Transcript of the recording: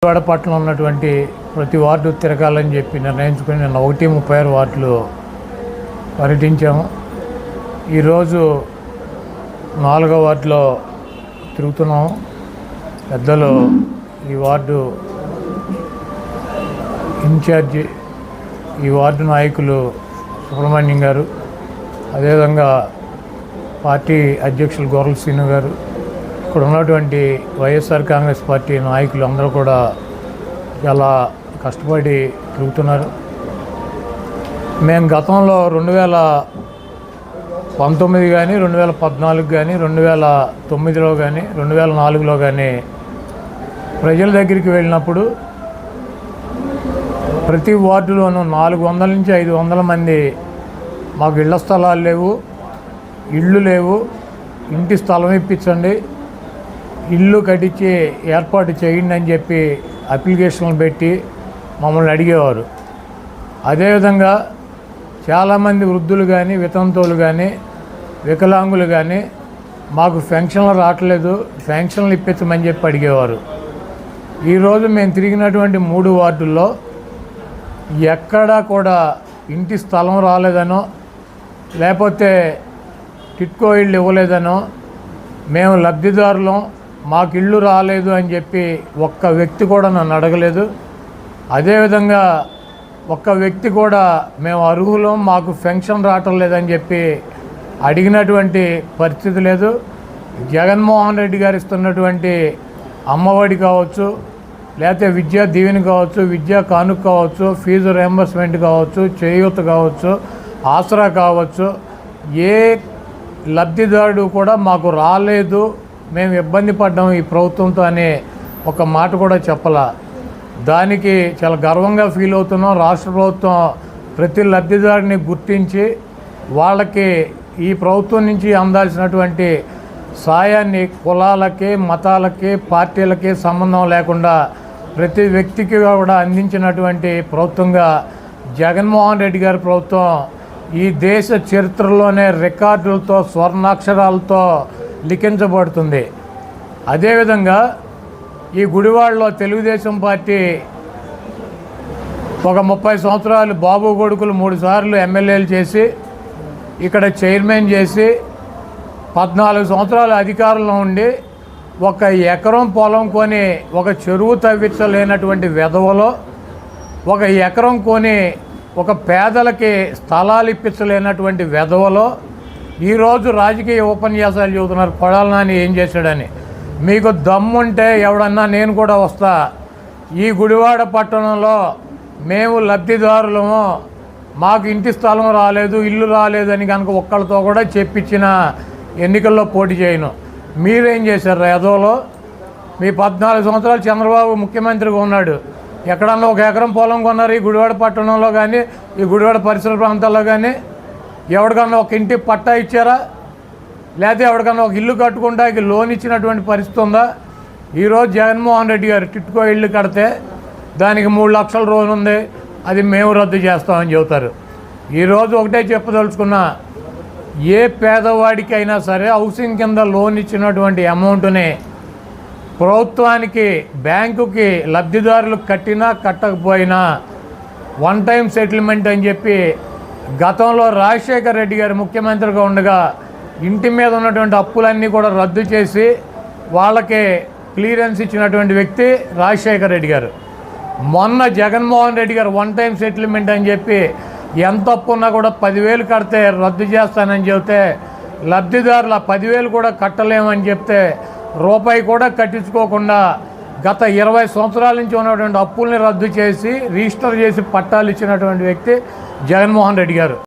విజయవాడ పట్టణంలో ఉన్నటువంటి ప్రతి వార్డు తిరగాలని చెప్పి నిర్ణయించుకుని నిన్న 136 వార్డులు పర్యటించాము. ఈరోజు 4వ వార్డులో తిరుగుతున్నాము. పెద్దలు ఈ వార్డు ఇన్ఛార్జి, ఈ వార్డు నాయకులు సుబ్రహ్మణ్యం గారు, అదేవిధంగా పార్టీ అధ్యక్షులు గొర్రెల శ్రీను గారు, ఇక్కడ ఉన్నటువంటి వైఎస్ఆర్ కాంగ్రెస్ పార్టీ నాయకులు అందరూ కూడా చాలా కష్టపడి తిరుగుతున్నారు. మేము గతంలో 2019 కానీ 2014 కానీ 2009లో కానీ 2004లో కానీ ప్రజల దగ్గరికి వెళ్ళినప్పుడు ప్రతి వార్డులోనూ 400 నుంచి 500 మంది మాకు ఇళ్ల స్థలాలు లేవు, ఇళ్ళు లేవు, ఇంటి స్థలం ఇప్పించండి, ఇల్లు కట్టించి ఏర్పాటు చేయండి అని చెప్పి అప్లికేషన్లు పెట్టి మమ్మల్ని అడిగేవారు. అదేవిధంగా చాలామంది వృద్ధులు కానీ, వితంతువులు కానీ, వికలాంగులు కానీ మాకు పెన్షన్లు రావట్లేదు, పెన్షన్లు ఇప్పించమని చెప్పి అడిగేవారు. ఈరోజు మేము తిరిగినటువంటి 3 వార్డుల్లో ఎక్కడా కూడా ఇంటి స్థలం రాలేదనో, లేకపోతే టిట్కో ఇళ్ళు ఇవ్వలేదనో, మేము లబ్ధిదారులం, మాకు ఇళ్ళు రాలేదు అని చెప్పి ఒక్క వ్యక్తి కూడా నన్ను అడగలేదు. అదేవిధంగా ఒక్క వ్యక్తి కూడా మేము అర్హులం, మాకు పెన్షన్ రావటం లేదని చెప్పి అడిగినటువంటి పరిస్థితి లేదు. జగన్మోహన్ రెడ్డి గారు ఇస్తున్నటువంటి అమ్మఒడి కావచ్చు, లేకపోతే విద్యా దీవెన కావచ్చు, విద్యా కానుక కావచ్చు, ఫీజు రియంబర్స్మెంట్ కావచ్చు, చేయూత కావచ్చు, ఆసరా కావచ్చు, ఏ లబ్ధిదారుడు కూడా మాకు రాలేదు, మేము ఇబ్బంది పడ్డాము ఈ ప్రభుత్వంతో అనే ఒక మాట కూడా చెప్పాల. దానికి చాలా గర్వంగా ఫీల్ అవుతున్నాం. రాష్ట్ర ప్రభుత్వం ప్రతి లబ్ధిదారుని గుర్తించి వాళ్ళకి ఈ ప్రభుత్వం నుంచి అందాల్సినటువంటి సాయాన్ని కులాలకి, మతాలకి, పార్టీలకి సంబంధం లేకుండా ప్రతి వ్యక్తికి కూడా అందించినటువంటి ప్రభుత్వంగా జగన్మోహన్ రెడ్డి గారి ప్రభుత్వం ఈ దేశ చరిత్రలోనే రికార్డులతో, స్వర్ణాక్షరాలతో లిఖించబడుతుంది. అదేవిధంగా ఈ గుడివాడలో తెలుగుదేశం పార్టీ ఒక 30 సంవత్సరాలు బాబు కొడుకులు 3 సార్లు ఎమ్మెల్యేలు చేసి, ఇక్కడ చైర్మన్ చేసి 14 సంవత్సరాలు అధికారంలో ఉండి ఒక ఎకరం పొలం కొని ఒక చెరువు తవ్వించలేనటువంటి వెధవలో, ఒక ఎకరం కొని ఒక పేదలకి స్థలాలు ఇప్పించలేనటువంటి వెధవలో ఈరోజు రాజకీయ ఉపన్యాసాలు చెబుతున్నారు. కొడాలి నాని ఏం చేశాడని. మీకు దమ్ముంటే ఎవడన్నా నేను కూడా వస్తా, ఈ గుడివాడ పట్టణంలో మేము లబ్ధిదారులము, మాకు ఇంటి స్థలం రాలేదు, ఇల్లు రాలేదని కనుక ఒక్కళ్ళతో కూడా చెప్పించిన ఎన్నికల్లో పోటీ చేయను. మీరేం చేశారు ఎదవలో? మీ 14 సంవత్సరాలు చంద్రబాబు ముఖ్యమంత్రిగా ఉన్నాడు, ఎక్కడన్నా ఒక ఎకరం పొలం కొన్నారు ఈ గుడివాడ పట్టణంలో కానీ, ఈ గుడివాడ పరిసర ప్రాంతాల్లో కానీ? ఎవరికన్నా ఒక ఇంటి పట్టా ఇచ్చారా? లేకపోతే ఎవరికన్నా ఒక ఇల్లు కట్టుకుంటానికి లోన్ ఇచ్చినటువంటి పరిస్థితి ఉందా? ఈరోజు జగన్మోహన్ రెడ్డి గారు టిట్కో ఇల్లు కడితే దానికి 3 లక్షల లోన్ ఉంది, అది మేము రద్దు చేస్తామని చెబుతారు. ఈరోజు ఒకటే చెప్పదలుచుకున్నా, ఏ పేదవాడికి అయినా సరే హౌసింగ్ కింద లోన్ ఇచ్చినటువంటి అమౌంట్ని ప్రభుత్వానికి, బ్యాంకుకి లబ్ధిదారులు కట్టినా కట్టకపోయినా 1 టైం సెటిల్మెంట్ అని చెప్పి గతంలో రాజశేఖర్ రెడ్డి గారు ముఖ్యమంత్రిగా ఉండగా ఇంటి మీద ఉన్నటువంటి అప్పులన్నీ కూడా రద్దు చేసి వాళ్ళకి క్లియరెన్స్ ఇచ్చినటువంటి వ్యక్తి రాజశేఖర్ రెడ్డి గారు. మొన్న జగన్మోహన్ రెడ్డి గారు 1 టైం సెటిల్మెంట్ అని చెప్పి ఎంత అప్పు ఉన్నా కూడా 10,000 కడితే రద్దు చేస్తానని చెబితే లబ్ధిదారులు 10,000 కూడా కట్టలేమని చెప్తే రూపాయి కూడా కట్టించుకోకుండా గత 20 సంవత్సరాల నుంచి ఉన్నటువంటి అప్పుల్ని రద్దు చేసి రిజిస్టర్ చేసి పట్టాలు ఇచ్చినటువంటి వ్యక్తి జగన్మోహన్ రెడ్డి గారు.